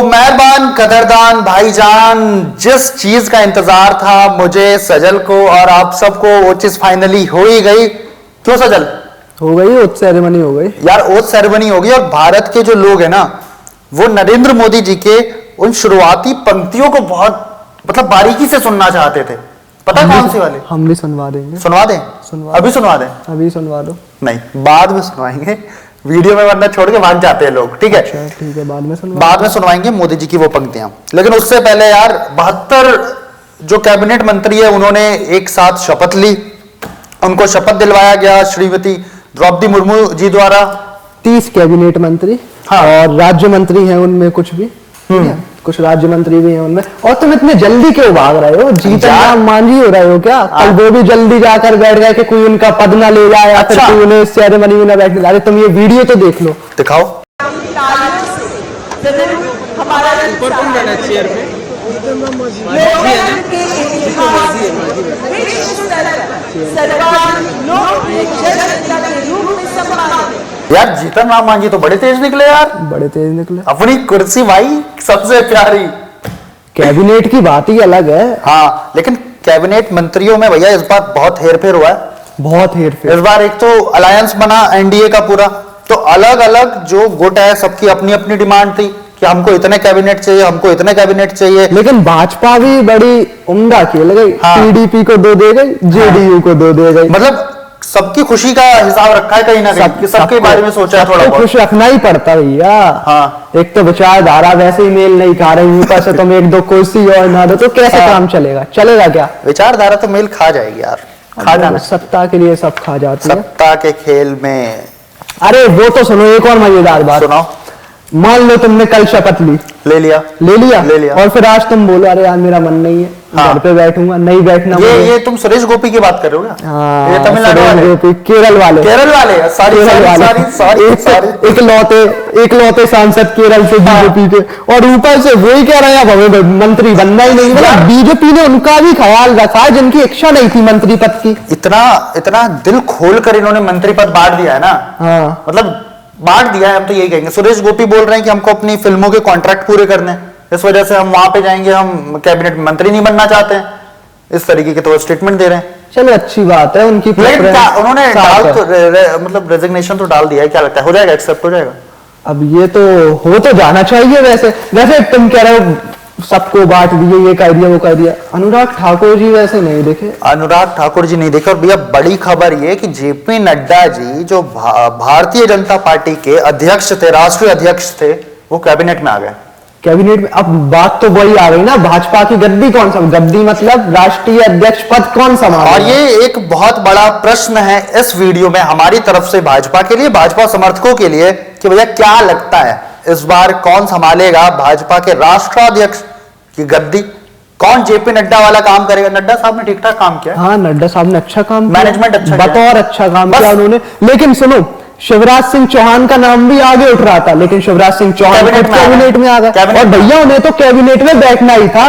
मेहरबान कदरदान भाईजान, जिस चीज का इंतजार था मुझे, सजल को और आप सबको, वो चीज फाइनली हो ही गई। क्यों सजल? हो गई, ओथ सेरेमनी हो गई यार, ओथ सेरेमनी होगी। और भारत के जो लोग हैं ना, वो नरेंद्र मोदी जी के उन शुरुआती पंक्तियों को बहुत मतलब बारीकी से सुनना चाहते थे। पता कौन सी वाली? हम भी सुनवा देंगे। सुनवा दें? अभी सुनवा दें? अभी सुनवा दो। नहीं, बाद में सुनवाएंगे, वीडियो में वरना छोड़ के भाग जाते हैं लोग। ठीक है, अच्छा, ठीक है, बाद में सुनवाएंगे मोदी जी की वो पंक्तियां। लेकिन उससे पहले यार, 72 जो कैबिनेट मंत्री है उन्होंने एक साथ शपथ ली। उनको शपथ दिलवाया गया श्रीमती द्रौपदी मुर्मू जी द्वारा। 30 कैबिनेट मंत्री, हाँ। और राज्य मंत्री हैं उनमें कुछ भी, कुछ राज्य मंत्री भी हैं उनमें। और तुम इतने जल्दी क्यों भाग रहे हो? जीतन राम मांझी हो रहे हो क्या? कल वो भी जल्दी जाकर बैठ गए कि कोई उनका पद ना ले जाए या फिर कोई उन्हें सेरेमनी में ना बैठने दे। तुम ये वीडियो तो देख लो। दिखाओ। ऊपर कौन बैठा है चेयर पे? यार, जीतन राम मांझी तो बड़े तेज निकले यार, बड़े तेज निकले। अपनी कुर्सी भाई सबसे प्यारी। कैबिनेट की बात ही अलग है। हाँ, लेकिन कैबिनेट मंत्रियों में भैया इस बार बहुत हेरफेर हुआ है। बहुत हेरफेर। इस बार एक तो अलायंस बना एनडीए का पूरा, तो अलग अलग जो गुट है सबकी अपनी अपनी डिमांड थी कि हमको इतने कैबिनेट चाहिए, हमको इतने कैबिनेट चाहिए। लेकिन भाजपा भी बड़ी उम्दा खेल गई। हाँ। टीडीपी को 2 दे गई, जेडीयू को 2 दे गई। मतलब सबकी खुशी का हिसाब रखा है कहीं ना कहीं, सबके बारे में सोचा है थोड़ा बहुत। खुश रखना ही पड़ता भैया। हाँ। एक तो विचारधारा वैसे ही मेल नहीं खा रही, ऊपर से तुम 1-2 कुर्सी और ना दो तो कैसे काम चलेगा? चलेगा क्या? विचारधारा तो मेल खा जाएगी यार, खा जाना। सत्ता के लिए सब खा जाती है। सत्ता के खेल में। अरे वो तो सुनो, एक और मजेदार बात सुनाओ। मान लो तुमने कल शपथ ली, ले लिया। ले लिया और फिर आज तुम बोलो अरे यार मेरा मन नहीं है, हाँ। घर पे बैठूंगा, नहीं बैठना। ये तुम सुरेश गोपी की बात कर रहे हो क्या? हाँ, ये तमिलनाडु वाले, केरल वाले, इकलौते सांसद केरल से बीजेपी के, और ऊपर से वही कह रहे हैं हमें मंत्री बनना ही नहीं। मतलब बीजेपी ने उनका भी ख्याल रखा जिनकी इच्छा नहीं थी मंत्री पद की। इतना दिल खोल कर इन्होंने मंत्री पद बांट दिया है ना। हाँ। मतलब बांट दिया है, हम तो यही कहेंगे। सुरेश गोपी बोल रहे हैं कि हमको अपनी फिल्मों के कॉन्ट्रैक्ट पूरे करने हैं, इस वजह से हम वहां पे जाएंगे, हम कैबिनेट मंत्री नहीं बनना चाहते हैं, इस तरीके के तो स्टेटमेंट दे रहे हैं। चलो अच्छी बात है उनकी। उन्होंने मतलब रेजिग्नेशन तो डाल दिया है, क्या लगता है हो जाएगा, एक्सेप्ट हो जाएगा? अब ये तो हो तो जाना चाहिए। वैसे तुम कह रहे हो सबको बांट दिए, ये कह दिया वो कह दिया। अनुराग ठाकुर जी वैसे नहीं देखे। अनुराग ठाकुर जी नहीं देखे। और भैया बड़ी खबर ये कि जेपी नड्डा जी जो भारतीय जनता पार्टी के अध्यक्ष थे, राष्ट्रीय अध्यक्ष थे, वो कैबिनेट में आ गए। कैबिनेट में अब बात तो वही आ गई ना, भाजपा की गद्दी कौन सा, गद्दी मतलब राष्ट्रीय अध्यक्ष पद कौन संभालेगा? और ये एक बहुत बड़ा प्रश्न है इस वीडियो में हमारी तरफ से भाजपा के लिए, भाजपा समर्थकों के लिए, कि भैया क्या लगता है इस बार कौन संभालेगा भाजपा के राष्ट्राध्यक्ष की गद्दी? कौन जेपी नड्डा वाला काम करेगा? नड्डा साहब ने ठीक ठाक काम किया। हाँ, नड्डा साहब ने अच्छा काम किया, मैनेजमेंट अच्छा, बतौर अच्छा काम किया उन्होंने। लेकिन सुनो, शिवराज सिंह चौहान का नाम भी आगे उठ रहा था, लेकिन शिवराज सिंह चौहान कैबिनेट में आ गए। और भैया उन्हें तो कैबिनेट में बैठना ही था।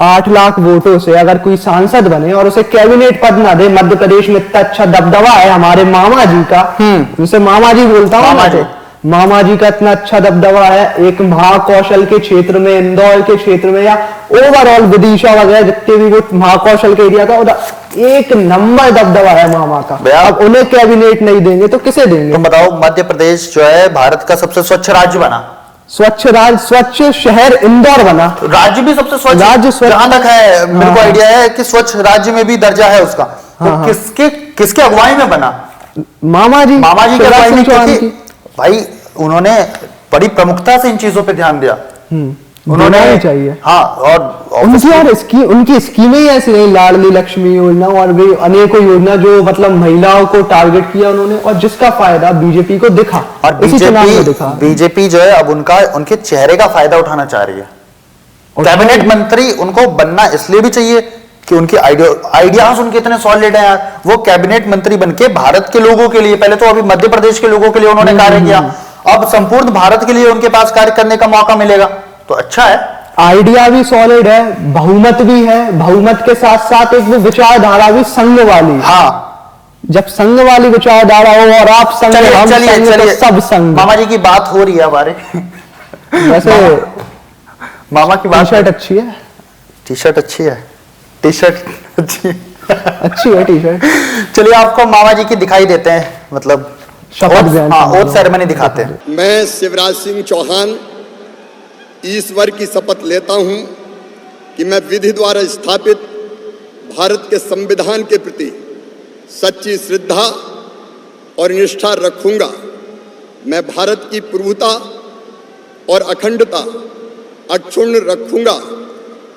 8 लाख वोटों से अगर कोई सांसद बने और उसे कैबिनेट पद ना दे, मध्य प्रदेश में इतना अच्छा दबदबा है हमारे मामा जी का, जिसे मामा जी बोलता हूँ, मामा जी का इतना अच्छा दबदबा है एक महाकौशल के क्षेत्र में, इंदौर के क्षेत्र में, या ओवरऑल विदिशा वगैरह जितने भी वो महाकौशल के एरिया का, एक नंबर दबदबा है मामा का। अब उन्हें कैबिनेट नहीं देंगे तो किसे देंगे? तुम बताओ। मध्य प्रदेश जो है भारत का सबसे स्वच्छ राज्य बना, स्वच्छ शहर इंदौर बना, राज्य भी सबसे स्वच्छ राज्य, जहां तक है मेरे को आइडिया है कि स्वच्छ राज्य में भी दर्जा है उसका। तो किसके अगुवाई में बना? मामा जी की अगुवाई में, क्योंकि भाई उन्होंने बड़ी प्रमुखता से इन चीजों पे ध्यान दिया। उन्होंने ही चाहिए। हाँ, और उनकी स्कीमें ही ऐसी नहीं, लाडली लक्ष्मी योजना और भी अनेकों योजना जो मतलब महिलाओं को टारगेट किया उन्होंने, और जिसका फायदा बीजेपी को दिखा। और बीजेपी जो है अब उनके चेहरे का फायदा उठाना चाह रही है। कैबिनेट मंत्री उनको बनना इसलिए भी चाहिए कि उनके आइडियाज उनके इतने सॉलिड हैं यार। वो कैबिनेट मंत्री बनके भारत के लोगों के लिए, पहले तो अभी मध्य प्रदेश के लोगों के लिए उन्होंने कार्य किया, अब संपूर्ण भारत के लिए उनके पास कार्य करने का मौका मिलेगा, तो अच्छा है। आइडिया भी सॉलिड है, बहुमत भी है, बहुमत के साथ साथ एक वो विचारधारा भी संघ वाली। हाँ, जब संघ वाली विचारधारा हो और आप संघ, हम संघ, तो सब संघ। मामा जी की बात हो रही है हमारे। वैसे मामा की बात, टी-शर्ट अच्छी है, टी शर्ट अच्छी है, टी शर्ट अच्छी अच्छी है टी शर्ट। चलिए आपको मामा जी की दिखाई देते हैं, मतलब शपथ ग्रहण ओथ सेरेमनी दिखाते हैं। मैं शिवराज सिंह चौहान ईश्वर की शपथ लेता हूं कि मैं विधि द्वारा स्थापित भारत के संविधान के प्रति सच्ची श्रद्धा और निष्ठा रखूंगा। मैं भारत की प्रभुता और अखंडता अक्षुण्ण रखूंगा।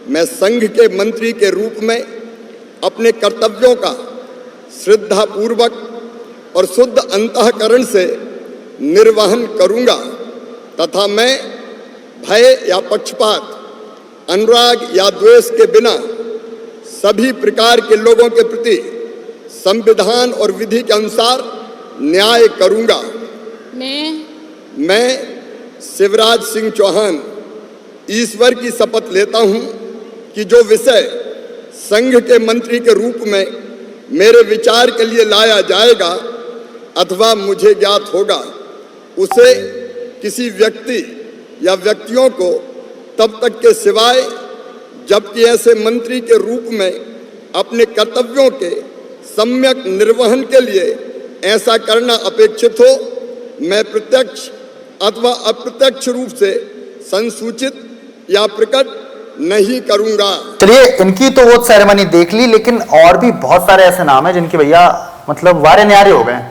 मैं संघ के मंत्री के रूप में अपने कर्तव्यों का श्रद्धापूर्वक और शुद्ध अंतःकरण से निर्वहन करूंगा तथा मैं भय या पक्षपात, अनुराग या द्वेष के बिना सभी प्रकार के लोगों के प्रति संविधान और विधि के अनुसार न्याय करूंगा। मैं शिवराज सिंह चौहान ईश्वर की शपथ लेता हूं कि जो विषय संघ के मंत्री के रूप में मेरे विचार के लिए लाया जाएगा अथवा मुझे ज्ञात होगा, उसे किसी व्यक्ति या व्यक्तियों को तब तक के सिवाय जबकि ऐसे मंत्री के रूप में अपने कर्तव्यों के सम्यक निर्वहन के लिए ऐसा करना अपेक्षित हो, मैं प्रत्यक्ष अथवा अप्रत्यक्ष रूप से संसूचित या प्रकट नहीं करूंगा। चलिए इनकी तो ओथ सेरेमनी देख ली, लेकिन और भी बहुत सारे ऐसे नाम हैं जिनके भैया मतलब वारे न्यारे हो गए।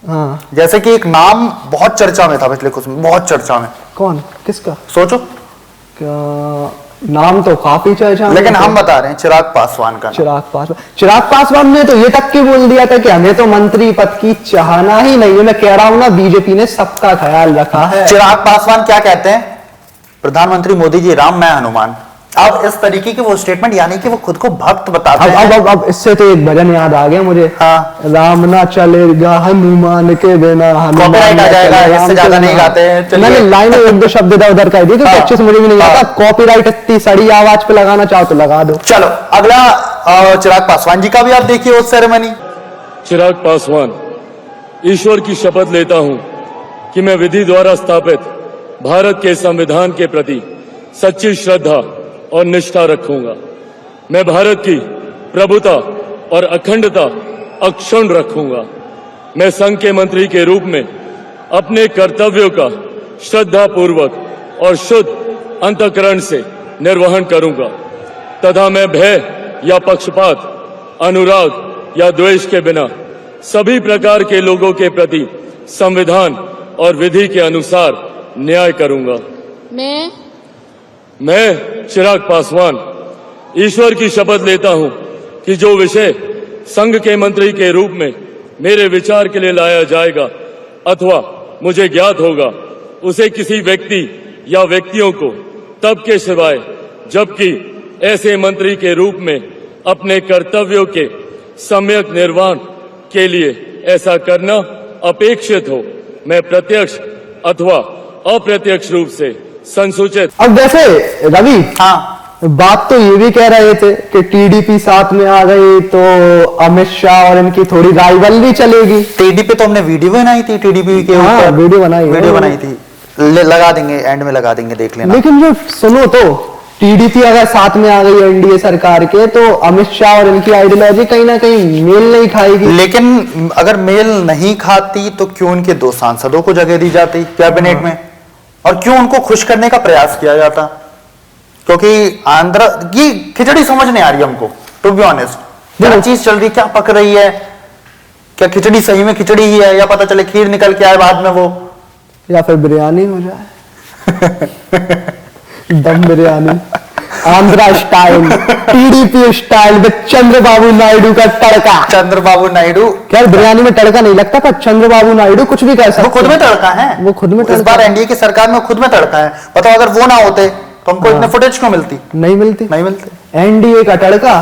हाँ। जैसे कि एक नाम बहुत चर्चा में था पिछले कुछ में, बहुत चर्चा में। कौन, किसका? सोचो क्या नाम तो काफी चर्चा में, लेकिन हम बता रहे हैं चिराग पासवान का। चिराग पासवान ने तो ये तक के बोल दिया था कि हमें तो मंत्री पद की चाहना ही नहीं है। मैं कह रहा हूं ना, बीजेपी ने सबका ख्याल रखा है। चिराग पासवान क्या कहते हैं? प्रधानमंत्री मोदी जी राम, मैं हनुमान। अब इस तरीके के वो स्टेटमेंट, यानी कि वो खुद को भक्त बताते हैं। अब इससे तो एक भजन याद आ गया मुझे। हाँ। राम ना चलेगा हनुमान के बिना, कॉपीराइट आ जाएगा, इससे ज्यादा नहीं गाते हैं। मैंने लाइन में एक दो शब्द इधर उधर कर दी, क्योंकि अच्छे से मुझे भी नहीं आता। कॉपीराइट इतनी सड़ी आवाज पे लगाना चाहो तो लगा दो। चलो अगला चिराग पासवान जी का भी आप देखिए ओथ सेरेमनी। चिराग पासवान, ईश्वर की शपथ लेता हूं कि मैं विधि द्वारा स्थापित भारत के संविधान के प्रति सच्ची श्रद्धा और निष्ठा रखूंगा। मैं भारत की प्रभुता और अखंडता अक्षुण्ण रखूंगा। मैं संघ के मंत्री के रूप में अपने कर्तव्यों का श्रद्धापूर्वक और शुद्ध अंतःकरण से निर्वहन करूंगा तथा मैं भय या पक्षपात, अनुराग या द्वेष के बिना सभी प्रकार के लोगों के प्रति संविधान और विधि के अनुसार न्याय करूंगा। मैं चिराग पासवान ईश्वर की शपथ लेता हूं कि जो विषय संघ के मंत्री के रूप में मेरे विचार के लिए लाया जाएगा अथवा मुझे ज्ञात होगा, उसे किसी व्यक्ति या व्यक्तियों को तब के सिवाय जबकि ऐसे मंत्री के रूप में अपने कर्तव्यों के सम्यक निर्वहन के लिए ऐसा करना अपेक्षित हो, मैं प्रत्यक्ष अथवा अप्रत्यक्ष रूप से संसूचित। अब वैसे रवि, हाँ, बात तो ये भी कह रहे थे कि टीडीपी साथ में आ गई तो अमित शाह और इनकी थोड़ी राइवलरी चलेगी। टीडीपी तो हमने वीडियो बनाई थी, टीडीपी के हाँ, ऊपर वीडियो बनाई थी। लगा देंगे, एंड में लगा देंगे, देख लेना। लेकिन जो सुनो तो, टीडीपी अगर साथ में आ गई एनडीए सरकार के, तो अमित शाह और इनकी आइडियोलॉजी कहीं ना कहीं मेल नहीं खाएगी। लेकिन अगर मेल नहीं खाती तो क्यों उनके 2 सांसदों को जगह दी जाती कैबिनेट में, और क्यों उनको खुश करने का प्रयास किया जाता? क्योंकि आंध्र की खिचड़ी समझ नहीं आ रही हमको, टू बी ऑनेस्ट। क्या चीज चल रही, क्या पक रही है? क्या खिचड़ी सही में खिचड़ी ही है, या पता चले खीर निकल के आए बाद में वो, या फिर बिरयानी हो जाए दम biryani, Andhra style, TDP style with Chandrababu Naidu का तड़का। चंद्रबाबू नायडू, क्या बिरयानी में तड़का नहीं लगता, पर चंद्रबाबू नायडू कुछ भी कर सकते। वो खुद में तड़का है, वो खुद में इस बार एनडीए की सरकार में खुद में तड़का है। बताओ अगर वो ना होते तो हमको इतने फुटेज क्यों मिलती? नहीं मिलती। एनडीए का तड़का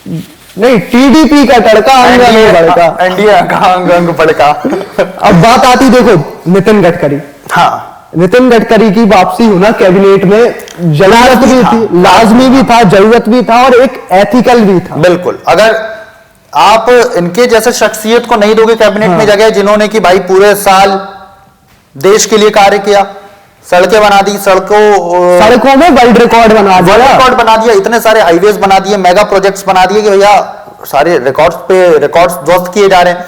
नहीं, टीडीपी का तड़का, एनडीए का अंग बड़का। अब बात आती देखो नितिन गडकरी। हाँ, नितिन गडकरी की वापसी होना कैबिनेट में जरूरत भी थी, लाजमी भी था, जरूरत भी था, और एक एथिकल भी था। बिल्कुल। अगर आप इनके जैसे शख्सियत को नहीं दोगे कैबिनेट में जगह, जिन्होंने कि भाई पूरे साल देश के लिए कार्य किया, सड़कें बना दी, सड़कों में वर्ल्ड रिकॉर्ड बना दिया, रिकॉर्ड बना दिया, इतने सारे हाईवेज बना दिए, मेगा प्रोजेक्ट्स बना दिए कि भैया सारे रिकॉर्ड्स पे रिकॉर्ड्स ध्वस्त किए जा रहे हैं।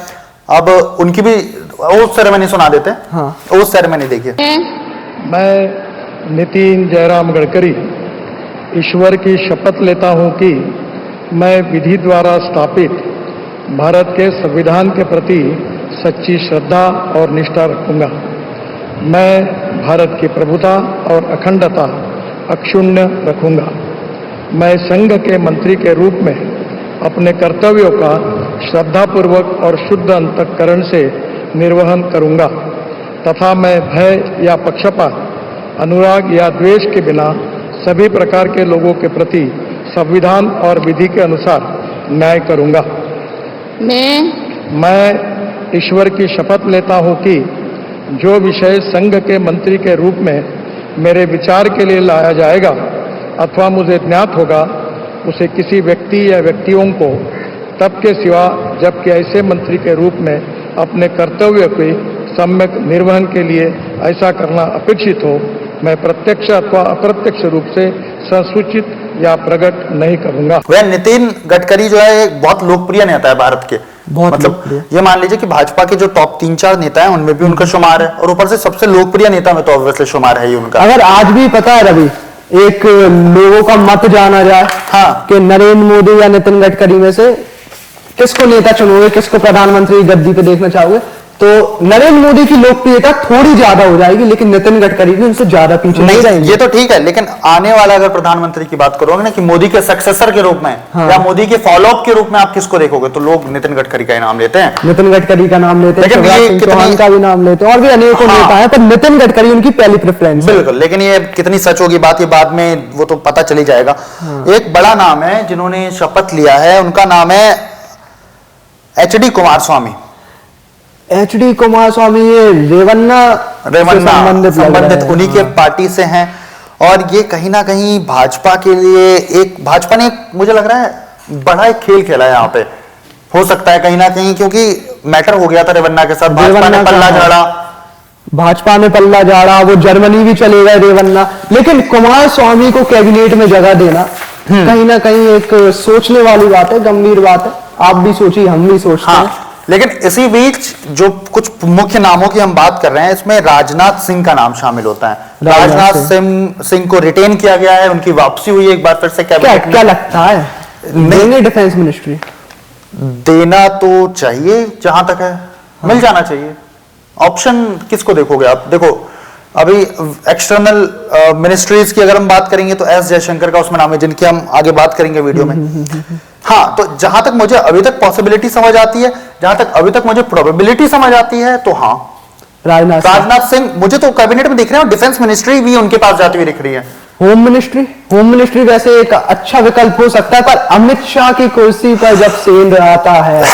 अब उनकी भी उस सेरेमनी सुना देते हैं। हाँ। उस सेरेमनी देखिए। मैं नितिन जयराम गडकरी ईश्वर की शपथ लेता हूं कि मैं विधि द्वारा स्थापित भारत के संविधान के प्रति सच्ची श्रद्धा और निष्ठा रखूंगा। मैं भारत की प्रभुता और अखंडता अक्षुण्ण रखूंगा। मैं संघ के मंत्री के रूप में अपने कर्तव्यों का श्रद्धापूर्वक और शुद्ध अंतःकरण से निर्वहन करूंगा तथा मैं भय या पक्षपात, अनुराग या द्वेष के बिना सभी प्रकार के लोगों के प्रति संविधान और विधि के अनुसार न्याय करूंगा। मैं ईश्वर की शपथ लेता हूं कि जो विषय संघ के मंत्री के रूप में मेरे विचार के लिए लाया जाएगा अथवा मुझे ज्ञात होगा उसे किसी व्यक्ति या व्यक्तियों को तब के सिवा जबकि ऐसे मंत्री के रूप में अपने कर्तव्य के सम्यक निर्वहन के लिए ऐसा करना अपेक्षित हो, मैं प्रत्यक्ष अथवा अप्रत्यक्ष रूप से संसूचित या प्रकट नहीं करूंगा। वह नितिन गडकरी जो है एक बहुत लोकप्रिय नेता है भारत के, मतलब ये मान लीजिए कि भाजपा के जो टॉप 3-4 नेता हैं उनमें भी उनका शुमार है, और ऊपर से सबसे लोकप्रिय नेता में तो ऑब्वियसली शुमार है ही उनका। अगर आज भी पता है रवि, एक लोगों का मत जाना जाए हाँ कि नरेंद्र मोदी या नितिन गडकरी में से किसको नेता चुनोगे, किसको प्रधानमंत्री गद्दी पे देखना चाहोगे, तो नरेंद्र मोदी की लोकप्रियता थोड़ी ज्यादा हो जाएगी, लेकिन नितिन गडकरी भी उनसे ज्यादा पीछे नहीं रहेंगे। ये तो ठीक है, लेकिन आने वाला अगर प्रधानमंत्री की बात करोगे ना कि मोदी के सक्सेसर के रूप में हाँ। या मोदी के फॉलोअप के रूप में आप किसको देखोगे, तो लोग नितिन गडकरी का ही नाम लेते हैं। नितिन गडकरी का नाम लेते हैं, शिवराज सिंह चौहान का भी नाम लेते हैं, और भी अनेकों नेता हैं, पर नितिन गडकरी उनकी पहली प्रेफरेंस। बिल्कुल, लेकिन ये कितनी सच होगी बात, ये बाद में वो तो पता चली जाएगा। एक बड़ा नाम है जिन्होंने शपथ लिया है, उनका नाम है HD कुमारस्वामी। HD कुमारस्वामी ये रेवन्ना संबंधित उन्हीं के पार्टी से हैं, और ये कहीं ना कहीं भाजपा के लिए भाजपा ने मुझे लग रहा है बड़ा एक खेल खेला है यहाँ पे, हो सकता है कहीं ना कहीं, क्योंकि मैटर हो गया था रेवन्ना के साथ, भाजपा ने पल्ला झाड़ा, वो जर्मनी भी चले गए रेवन्ना, लेकिन कुमारस्वामी को कैबिनेट में जगह देना कहीं ना कहीं एक सोचने वाली बात है, गंभीर बात है। आप भी सोचिए, हम भी सोचते हैं। लेकिन इसी बीच जो कुछ मुख्य नामों की हम बात कर रहे हैं, इसमें राजनाथ सिंह का नाम शामिल होता है। राजनाथ सिंह को रिटेन किया गया है, उनकी वापसी हुई एक बार फिर से कैबिनेट में। क्या लगता है, देंगे डिफेंस मिनिस्ट्री? देना तो चाहिए, जहां तक है मिल जाना चाहिए। ऑप्शन किसको देखोगे आप? देखो अभी एक्सटर्नल मिनिस्ट्रीज की अगर हम बात करेंगे तो एस जयशंकर का उसमें नाम है, जिनकी हम आगे बात करेंगे वीडियो में। हाँ, तो जहां तक मुझे अभी तक पॉसिबिलिटी समझ आती है, जहां तक अभी तक मुझे प्रोबेबिलिटी समझ आती है, तो हाँ राजनाथ सिंह मुझे तो कैबिनेट में दिख रहे हैं, और डिफेंस मिनिस्ट्री भी उनके पास जाती हुई दिख रही है। होम मिनिस्ट्री वैसे एक अच्छा विकल्प हो सकता है, पर अमित शाह की कुर्सी पर जब सेंध आता है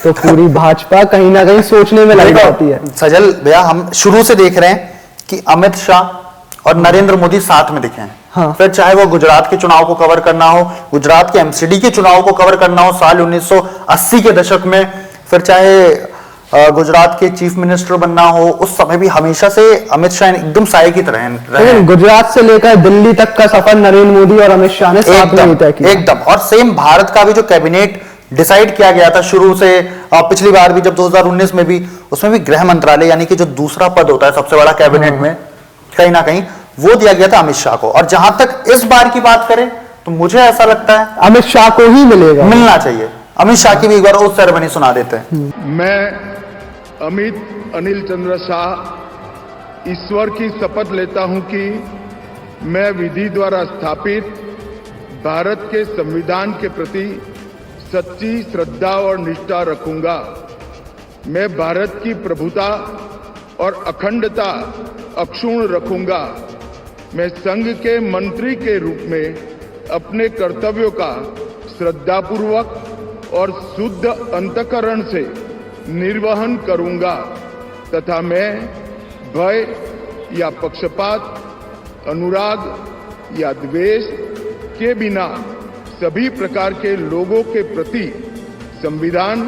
तो पूरी भाजपा कहीं ना कहीं सोचने में लग जाती है। सजल भैया, हम शुरू से देख रहे हैं कि अमित शाह और नरेंद्र मोदी साथ में दिखे हैं। हाँ। फिर चाहे वो गुजरात के चुनाव को कवर करना हो, गुजरात के MCD के चुनाव को कवर करना हो साल 1980 के दशक में, फिर चाहे गुजरात के चीफ मिनिस्टर बनना हो, उस समय भी हमेशा से अमित शाह एकदम साये की तरह रहे। गुजरात से लेकर दिल्ली तक का सफर नरेंद्र मोदी और अमित शाह ने साथ में तय किया। एकदम, और सेम भारत का भी जो कैबिनेट डिसाइड किया गया था शुरू से, पिछली बार भी जब 2019 में भी, उसमें भी गृह मंत्रालय यानी कि जो दूसरा पद होता है सबसे बड़ा कैबिनेट में, कहीं ना कहीं वो दिया गया था अमित शाह को। और जहां तक इस बार की बात करें तो मुझे ऐसा लगता है अमित शाह को ही मिलना चाहिए। अमित शाह की भी एक बार उस सेरेमनी सुना देते हैं। मैं अमित अनिल चंद्र शाह ईश्वर की शपथ लेता हूं कि मैं विधि द्वारा स्थापित भारत के संविधान के प्रति सच्ची श्रद्धा और निष्ठा रखूंगा। मैं भारत की प्रभुता और अखंडता अक्षुण्ण रखूंगा। मैं संघ के मंत्री के रूप में अपने कर्तव्यों का श्रद्धापूर्वक और शुद्ध अंतःकरण से निर्वहन करूंगा तथा मैं भय या पक्षपात, अनुराग या द्वेष के बिना सभी प्रकार के लोगों के प्रति संविधान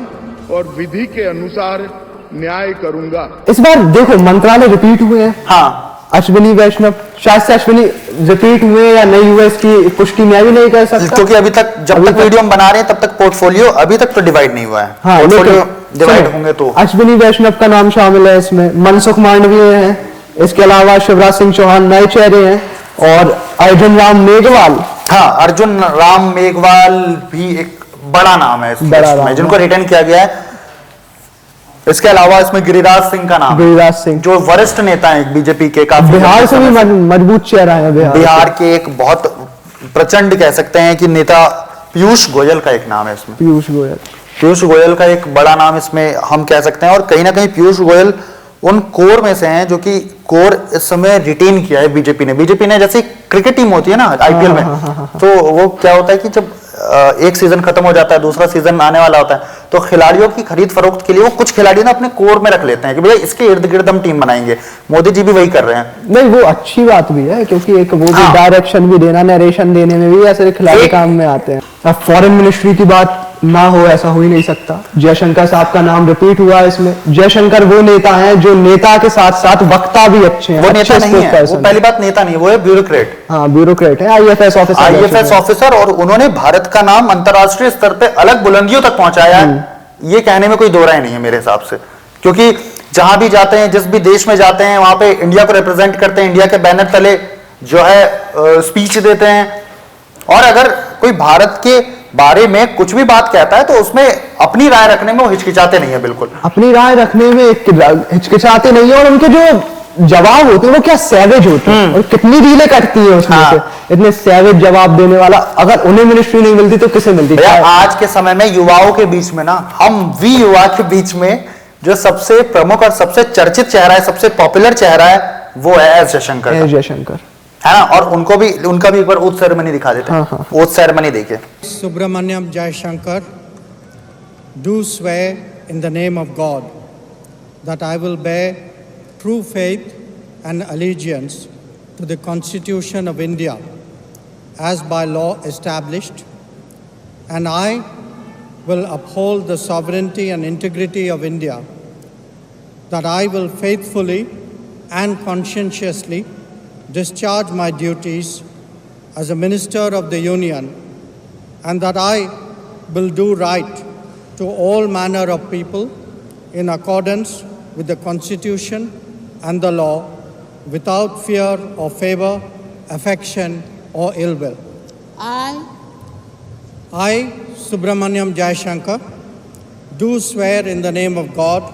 और विधि के अनुसार न्याय करूंगा। इस बार देखो मंत्रालय रिपीट हुए हैं। हाँ, अश्विनी वैष्णव, शायद से अश्विनी रिपीट हुए या नहीं हुए इसकी पुष्टि मैं भी नहीं कर सकता, क्योंकि अभी तक जब तक वीडियो हम बना रहे हैं तब तक पोर्टफोलियो अभी तक तो डिवाइड नहीं हुआ है। हाँ, पोर्टफोलियो डिवाइड होंगे तो अश्विनी वैष्णव का नाम शामिल है इसमें, मनसुख मांडवीय हैं, इसके अलावा शिवराज सिंह चौहान नए चेहरे हैं, और अर्जुन राम मेघवाल। हाँ, अर्जुन राम मेघवाल भी एक बड़ा नाम है इस बड़ा लिस्ट नाम में, जिनको है। रिटर्न किया गया है। इसके अलावा इसमें गिरिराज सिंह का नाम है, गिरिराज सिंह जो वरिष्ठ नेता हैं बीजेपी के, काफी बिहार से भी मजबूत चेहरा है। बिहार के एक बहुत प्रचंड कह सकते हैं कि नेता पीयूष गोयल का एक नाम है इसमें। पीयूष गोयल, पीयूष गोयल का एक बड़ा नाम इसमें हम कह सकते हैं, और कहीं ना कहीं पीयूष गोयल उन कोर में से हैं जो कि कोर इस समय रिटेन किया है बीजेपी ने। बीजेपी ने जैसे क्रिकेट टीम होती है ना आईपीएल में, तो वो क्या होता है कि जब एक सीजन खत्म हो जाता है, दूसरा सीजन आने वाला होता है, तो खिलाड़ियों की खरीद फरोख्त के लिए वो कुछ खिलाड़ी ना अपने कोर में रख लेते हैं कि भैया इसके इर्द गिर्द हम टीम बनाएंगे। मोदी जी भी वही कर रहे हैं। नहीं वो अच्छी बात भी है, क्योंकि एक वो भी डायरेक्शन भी देना, नरेशन देने में भी ऐसे खिलाड़ी काम में आते हैं। अब फॉरेन मिनिस्ट्री की बात ना हो ऐसा हो ही नहीं सकता। जयशंकर साहब का नाम रिपीट हुआ है इसमें। जयशंकर वो नेता हैं जो नेता के साथ साथ वक्ता भी अच्छे हैं। वो नेता नहीं है, वो पहली बात नेता नहीं, वो है ब्यूरोक्रेट। हाँ, ब्यूरोक्रेट है, आईएफएस ऑफिसर। आईएफएस ऑफिसर, और उन्होंने भारत का नाम अंतरराष्ट्रीय स्तर पे अलग बुलंदियों तक पहुंचाया है। ये कहने में कोई दो राय नहीं है मेरे हिसाब से, क्योंकि जहां भी जाते हैं, जिस भी देश में जाते हैं, वहां पे इंडिया को रिप्रेजेंट करते हैं, इंडिया के बैनर तले जो है स्पीच देते हैं। और अगर कोई भारत के बारे में कुछ भी बात कहता है तो उसमें अपनी राय रखने में वो हिचकिचाते नहीं है, बिल्कुल अपनी राय रखने में हिचकिचाते नहीं है। और उनके जो जवाब होते हैं वो क्या सैवेज होते हैं, और कितनी रीलें कटती है उसमें से, इतने सैवेज जवाब देने वाला। अगर उन्हें मिनिस्ट्री नहीं मिलती तो किसे मिलती? आज के समय में युवाओं के बीच में ना, हम भी युवा के बीच में जो सबसे प्रमुख और सबसे चर्चित चेहरा है, सबसे पॉपुलर चेहरा है, वो है एस जयशंकर। जयशंकर है ना, और उनका भी एक बार ओथ सेरेमनी दिखा देते हैं। ओथ सेरेमनी देखिए। Subramaniam Jaishankar, do swear in the name of God that I will bear true faith and allegiance to the Constitution of India as by law established, and I will uphold the sovereignty and integrity of India, that I will faithfully and conscientiously discharge my duties as a Minister of the Union, and that I will do right to all manner of people in accordance with the Constitution and the law, without fear or favor, affection or ill will. I, Subramaniam Jaishankar, do swear in the name of God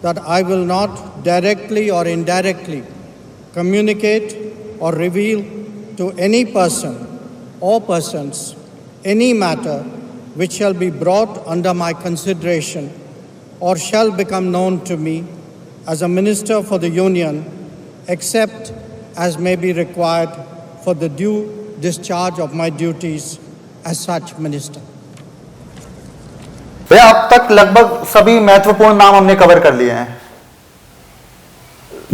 that I will not directly or indirectly communicate or reveal to any person or persons any matter which shall be brought under my consideration or shall become known to me as a Minister for the Union, except as may be required for the due discharge of my duties as such Minister. भैया अब तक लगभग सभी महत्वपूर्ण नाम हमने cover कर लिए हैं।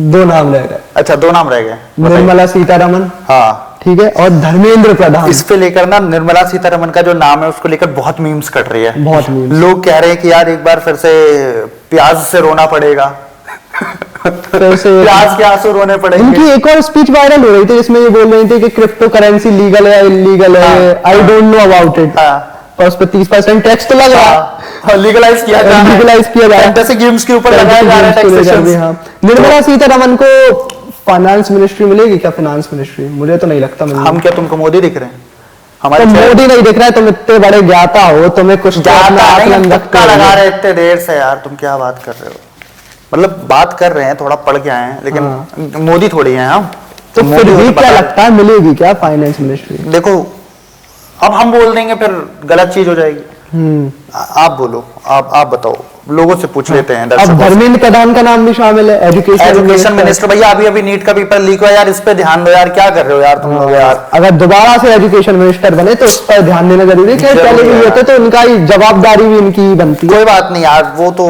दो नाम रह गए। अच्छा, दो नाम रह गए। निर्मला सीतारमण, हाँ ठीक है, और धर्मेंद्र प्रधान। इस पे लेकर ना निर्मला सीतारमण का जो नाम है उसको लेकर बहुत मीम्स कट रही है। बहुत मीम्स। लोग कह रहे हैं कि यार एक बार फिर से प्याज से रोना पड़ेगा। फिर से प्याज के आंसू रोने पड़ेंगे। इनकी एक और स्पीच वायरल हो रही थी जिसमें ये बोल रही थी कि क्रिप्टो करेंसी लीगल है इलीगल है, I don't know about it, और उस पर 30% टैक्स तो लग रहा है, लीगलाइज किया जा रहा है, लीगलाइज किया जा रहा है, फैंटेसी गेम्स के ऊपर लगाया जा रहा है टैक्सेशन। निर्मला सीतारमण को फाइनेंस मिनिस्ट्री मिलेगी क्या? फाइनेंस मिनिस्ट्री मुझे तो नहीं लगता मिलेगी। हम क्या तुमको मोदी दिख रहे हैं? हमारे तो मोदी नहीं दिख रहा है, तुम इतने बड़े ज्ञाता हो, तुम्हें कुछ धक्का लगा रहे इतने देर से यार, तुम क्या बात कर रहे हो? मतलब बात कर रहे हैं, थोड़ा पढ़ के आए हैं, लेकिन मोदी थोड़ी हैं हम। तो फिर भी क्या लगता है मिलेगी क्या फाइनेंस मिनिस्ट्री? देखो अब हम बोल देंगे फिर गलत चीज हो जाएगी। आप बोलो, आप बताओ, लोगों से पूछ लेते हैं। अब धर्मेंद्र प्रधान का नाम भी शामिल है, एजुकेशन मिनिस्टर। भैया अभी नीट का पेपर लीक हुआ यार, इस पे ध्यान दो यार, क्या कर रहे हो यार तुम लोग यार। अगर दोबारा से एजुकेशन मिनिस्टर बने तो उस पर ध्यान देना जरूरी है। पहले भी होते तो उनका ही जवाबदारी भी इनकी बनती है। कोई बात नहीं यार, वो तो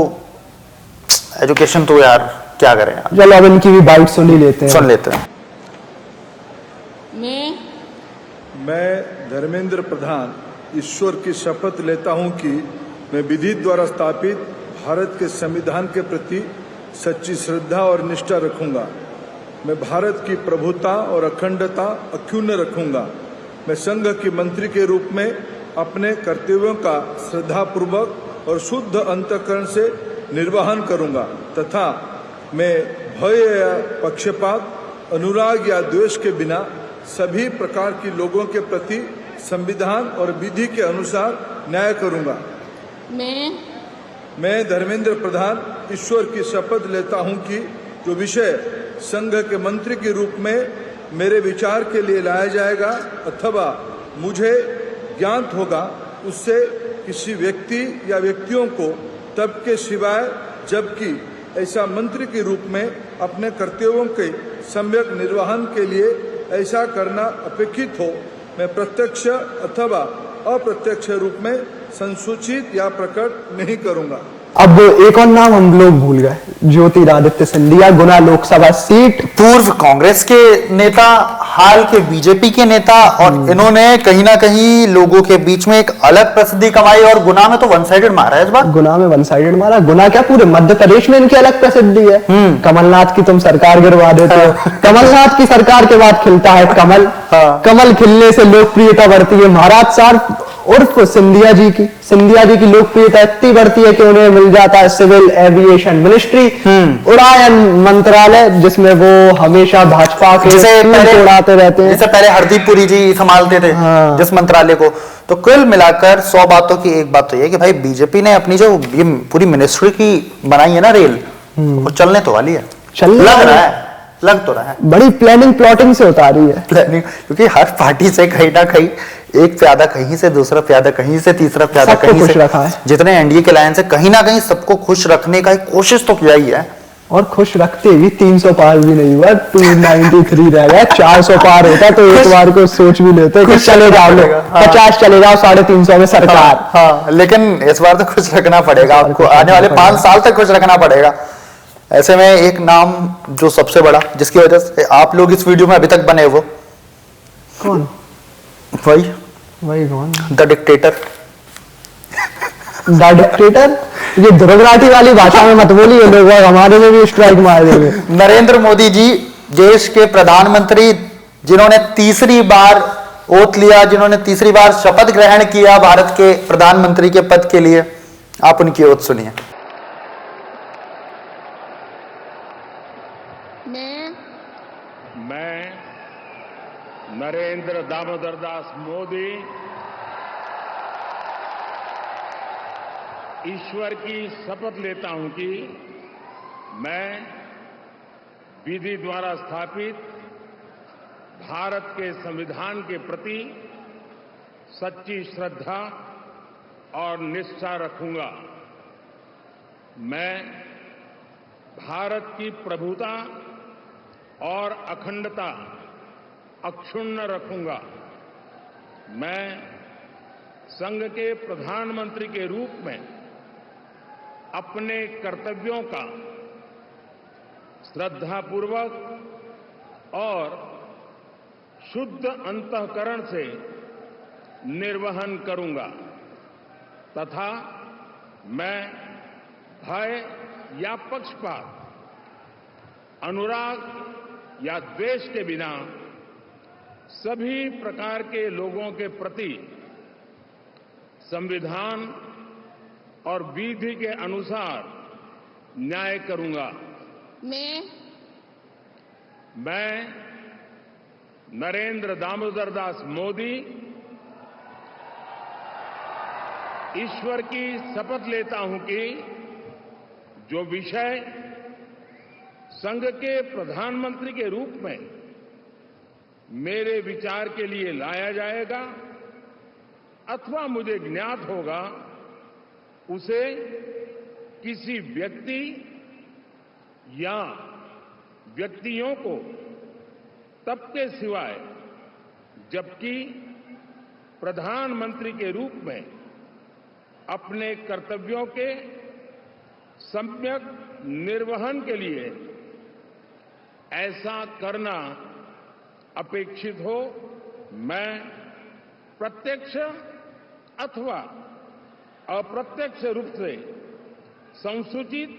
एजुकेशन तो यार क्या करें यार। चलो अब इनकी भी बाइट सुन ही लेते हैं। सुन लेते हैं। मैं धर्मेंद्र प्रधान ईश्वर की शपथ लेता हूं कि मैं विधि द्वारा स्थापित भारत के संविधान के प्रति सच्ची श्रद्धा और निष्ठा रखूंगा मैं भारत की प्रभुता और अखंडता अक्षुण्ण रखूंगा। मैं संघ के मंत्री के रूप में अपने कर्तव्यों का श्रद्धापूर्वक और शुद्ध अंतःकरण से निर्वहन करूंगा तथा मैं भय या पक्षपात, अनुराग या द्वेष के बिना सभी प्रकार के लोगों के प्रति संविधान और विधि के अनुसार न्याय करूंगा। मैं धर्मेंद्र प्रधान ईश्वर की शपथ लेता हूं कि जो विषय संघ के मंत्री के रूप में मेरे विचार के लिए लाया जाएगा अथवा मुझे ज्ञात होगा उससे किसी व्यक्ति या व्यक्तियों को तब के सिवाय जबकि ऐसा मंत्री के रूप में अपने कर्तव्यों के सम्यक निर्वहन के लिए ऐसा करना अपेक्षित हो, मैं प्रत्यक्ष अथवा अप्रत्यक्ष रूप में संसूचित या प्रकट नहीं करूंगा। अब एक और नाम हम लोग भूल गए, ज्योतिरादित्य सिंधिया, गुना लोकसभा सीट। पूर्व कांग्रेस के नेता, हाल के बीजेपी के नेता, और इन्होंने कहीं ना कहीं लोगों के बीच में एक अलग प्रसिद्धि कमाई। और गुना में तो वन साइडेड मारा है इस बार। गुना में वन साइडेड मारा। गुना क्या पूरे मध्य प्रदेश में इनकी अलग प्रसिद्धि है। कमलनाथ की तुम सरकार गिरवा देते हो। कमलनाथ की सरकार के बाद खिलता है कमल। कमल खिलने से लोकप्रियता बढ़ती है। महाराज साहब उर्फ सिंधिया जी की लोकप्रियता इतनी बढ़ती है कि उन्हें मिल जाता है सिविल एविएशन मिनिस्ट्री, उड़ान मंत्रालय, जिसमें वो हमेशा भाजपा के उड़ाते रहते हैं। जैसे पहले हरदीप पुरी जी संभालते थे जिस मंत्रालय को। तो कुल मिलाकर 100 बातों की एक बात तो ये कि भाई बीजेपी ने अपनी जो ये पूरी मिनिस्ट्री की बनाई है ना रेल, वो चलने तो वाली है। लग तो रहा है बड़ी प्लानिंग प्लॉटिंग से उतारी है प्लानिंग, क्योंकि हर पार्टी से कहीं ना कहीं एक प्यादा कहीं से, दूसरा प्यादा कहीं से, तीसरा प्यादा कहीं से रखा है। जितने एनडीए के लाइन से कहीं ना कहीं सबको खुश रखने का कोशिश तो किया ही है। और खुश रखते भी 300 पार भी नहीं हुआ, 293 रह गया। 400 पार होता तो एक बार को सोच भी लेते कि चले जाओ, 50 चले जाओ, 350 में सरकार। हाँ, लेकिन इस बार तो खुश रखना पड़ेगा आपको, आने वाले 5 साल तक खुश रखना पड़ेगा। ऐसे में एक नाम जो सबसे बड़ा, जिसकी वजह से आप लोग इस वीडियो में अभी तक बने, वो कौन? वही कौन? The dictator. The dictator? ये ध्रुवराठी वाली भाषा में मत बोलिए, लोग हमारे में भी स्ट्राइक मार देंगे। नरेंद्र मोदी जी, देश के प्रधानमंत्री, जिन्होंने तीसरी बार ओथ लिया, जिन्होंने तीसरी बार शपथ ग्रहण किया भारत के प्रधानमंत्री के पद के लिए, आप उनकी ओथ सुनिए। मैं नरेंद्र दामोदर दास मोदी ईश्वर की शपथ लेता हूं कि मैं विधि द्वारा स्थापित भारत के संविधान के प्रति सच्ची श्रद्धा और निष्ठा रखूंगा। मैं भारत की प्रभुता और अखंडता अक्षुण्ण रखूंगा। मैं संघ के प्रधानमंत्री के रूप में अपने कर्तव्यों का श्रद्धापूर्वक और शुद्ध अंतःकरण से निर्वहन करूंगा तथा मैं भय या पक्षपात, अनुराग या द्वेष के बिना सभी प्रकार के लोगों के प्रति संविधान और विधि के अनुसार न्याय करूंगा। मैं नरेंद्र दामोदर दास मोदी ईश्वर की शपथ लेता हूं कि जो विषय संघ के प्रधानमंत्री के रूप में मेरे विचार के लिए लाया जाएगा अथवा मुझे ज्ञात होगा उसे किसी व्यक्ति या व्यक्तियों को तब के सिवाय जबकि प्रधानमंत्री के रूप में अपने कर्तव्यों के सम्यक निर्वहन के लिए ऐसा करना अपेक्षित हो, मैं प्रत्यक्ष अथवा अप्रत्यक्ष रूप से संसूचित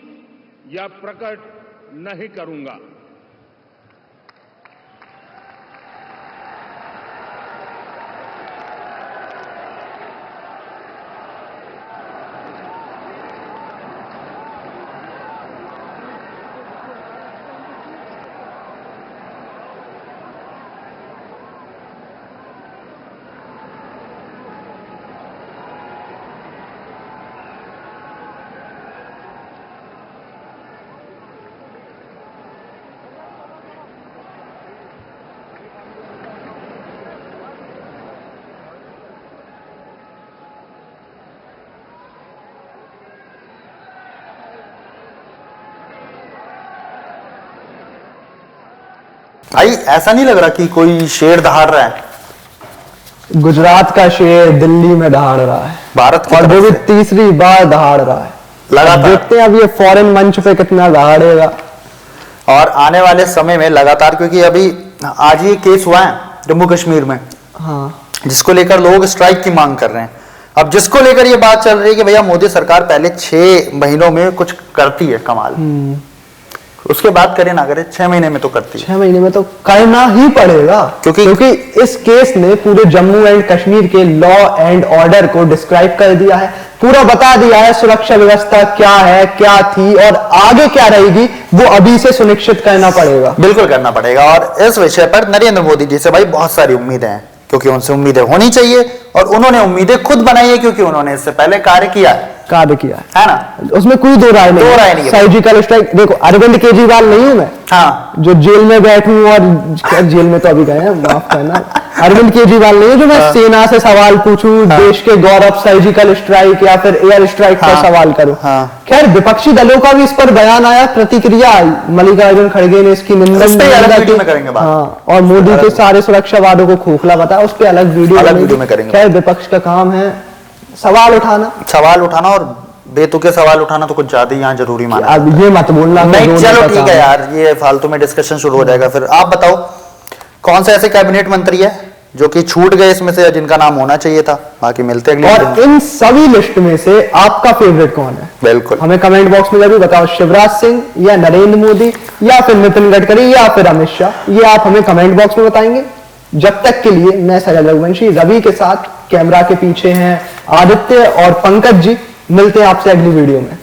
या प्रकट नहीं करूंगा। भाई ऐसा नहीं लग रहा कि कोई शेर दहाड़ रहा है? गुजरात का शेर दिल्ली में दहाड़ रहा है, भारत की और वो तरफ भी से। तीसरी बार दहाड़ रहा है लगातार। देखते हैं अब ये फॉरेन मंच पे कितना दहाड़ेगा। और आने वाले समय में लगातार, क्योंकि अभी आज ही केस हुआ है जम्मू कश्मीर में, हाँ, जिसको लेकर लोग स्ट्राइक की मांग कर रहे हैं। अब जिसको लेकर ये बात चल रही है कि भैया मोदी सरकार पहले 6 महीनों में कुछ करती है कमाल, उसके बाद करे ना करे 6 महीने में तो करती है। 6 महीने में तो करना ही पड़ेगा, क्योंकि इस केस ने पूरे जम्मू एंड कश्मीर के लॉ एंड ऑर्डर को डिस्क्राइब कर दिया है, पूरा बता दिया है सुरक्षा व्यवस्था क्या है, क्या थी और आगे क्या रहेगी, वो अभी से सुनिश्चित करना पड़ेगा। बिल्कुल करना पड़ेगा। और इस विषय पर नरेंद्र मोदी जी से भाई बहुत सारी उम्मीदें हैं, क्योंकि उनसे उम्मीदें होनी चाहिए और उन्होंने उम्मीदें खुद बनाई है, क्योंकि उन्होंने इससे पहले कार्य किया है ना? उसमें कोई दो राय नहीं है। सर्जिकल स्ट्राइक, देखो अरविंद केजरीवाल नहीं हूं मैं, हाँ, जो जेल में बैठूं और जेल में तो अभी गए हैं, माफ करना, अरविंद केजरीवाल नहीं है जो मैं सेना से सवाल पूछूं, देश के गौरव सर्जिकल स्ट्राइक या फिर एयर स्ट्राइक पर सवाल करूं। खैर विपक्षी दलों का भी इस पर बयान आया, प्रतिक्रिया आई, मल्लिकार्जुन खड़गे ने इसकी निंदा की, और मोदी के सारे सुरक्षा वादों को खोखला बताया, उस पर अलग वीडियो में करेंगे। खैर विपक्ष का काम है सवाल उठाना और बेतुके सवाल उठाना तो कुछ ज्यादा ही यहाँ जरूरी माना। अब ये मत बोलना नहीं, चलो ठीक है यार, ये फालतू में डिस्कशन शुरू हो जाएगा। फिर आप बताओ कौन से ऐसे कैबिनेट मंत्री है जो कि छूट गए इसमें से, जिनका नाम होना चाहिए था? बाकी मिलते हैं और इन सभी लिस्ट में से आपका फेवरेट कौन है? बिल्कुल हमें कमेंट बॉक्स में जरूर बताओ, शिवराज सिंह या नरेंद्र मोदी या फिर नितिन गडकरी या फिर अमित शाह, ये आप हमें कमेंट बॉक्स में बताएंगे। जब तक के लिए मैं सजल रघुवंशी रवि के साथ कैमरा के पीछे हैं आदित्य और पंकज जी, मिलते हैं आपसे अगली वीडियो में।